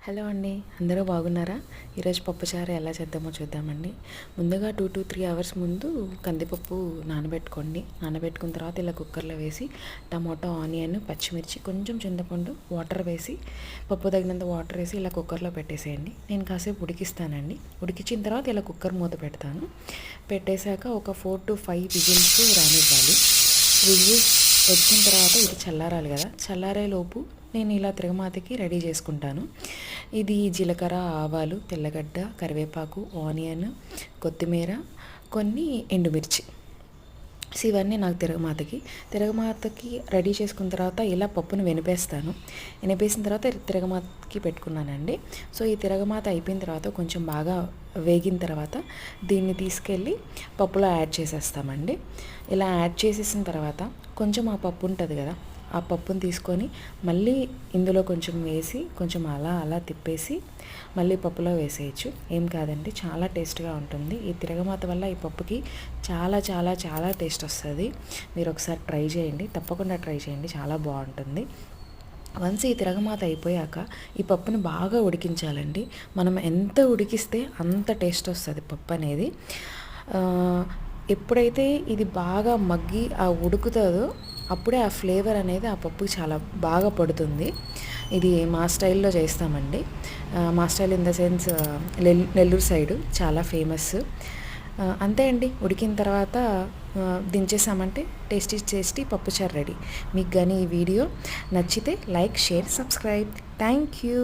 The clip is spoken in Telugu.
హలో అండి, అందరూ బాగున్నారా? ఈరోజు పప్పుచారు ఎలా చేద్దామో చూద్దామండి. ముందుగా 2 to 3 అవర్స్ ముందు కందిపప్పు నానబెట్టుకున్న తర్వాత ఇలా కుక్కర్లో వేసి టమాటో, ఆనియన్, పచ్చిమిర్చి, కొంచెం చింతపండు, వాటర్ వేసి పప్పు తగినంత వాటర్ వేసి ఇలా కుక్కర్లో పెట్టేసేయండి. నేను కాసేపు ఉడికిస్తానండి. ఉడికించిన తర్వాత ఇలా కుక్కర్ మూత పెడతాను. పెట్టేశాక ఒక 4 to 5 విజిల్స్ రానివ్వాలి. విజిల్స్ వచ్చిన తర్వాత ఇది చల్లారాలి కదా, చల్లారే లోపు నేను ఇలా తిరగమాతకి రెడీ చేసుకుంటాను. ఇది జీలకర్ర, ఆవాలు, తెల్లగడ్డ, కరివేపాకు, ఆనియన్, కొత్తిమీర, కొన్ని ఎండుమిర్చి. ఇవన్నీ నాకు తిరగమాతకి రెడీ చేసుకున్న తర్వాత ఇలా పప్పును వెనిపేసిన తర్వాత తిరగమాతకి పెట్టుకున్నానండి. సో ఈ తిరగమాత అయిపోయిన తర్వాత కొంచెం బాగా వేగిన తర్వాత దీన్ని తీసుకెళ్ళి పప్పులో యాడ్ చేసేస్తామండి. ఇలా యాడ్ చేసేసిన తర్వాత కొంచెం ఆ పప్పు ఉంటుంది కదా, ఆ పప్పును తీసుకొని మళ్ళీ ఇందులో కొంచెం వేసి కొంచెం అలా తిప్పేసి మళ్ళీ పప్పులో వేసేయచ్చు. ఏం కాదండి, చాలా టేస్ట్గా ఉంటుంది. ఈ తిరగమాత వల్ల ఈ పప్పుకి చాలా చాలా చాలా టేస్ట్ వస్తుంది. మీరు ఒకసారి ట్రై చేయండి, తప్పకుండా ట్రై చేయండి, చాలా బాగుంటుంది. వన్స్ ఈ తిరగమాత అయిపోయాక ఈ పప్పుని బాగా ఉడికించాలండి. మనం ఎంత ఉడికిస్తే అంత టేస్ట్ వస్తుంది పప్పు అనేది. ఎప్పుడైతే ఇది బాగా మగ్గి ఉడుకుతుందో అప్పుడే ఆ ఫ్లేవర్ అనేది ఆ పప్పుకి చాలా బాగా పడుతుంది. ఇది మా స్టైల్లో చేస్తామండి. మా style in the sense Nellore side చాలా ఫేమస్. అంతే అండి, ఉడికిన తర్వాత దించేసామంటే టేస్టీ పప్పుచారు రెడీ. మీకు కానీ ఈ వీడియో నచ్చితే like, share, subscribe. Thank you.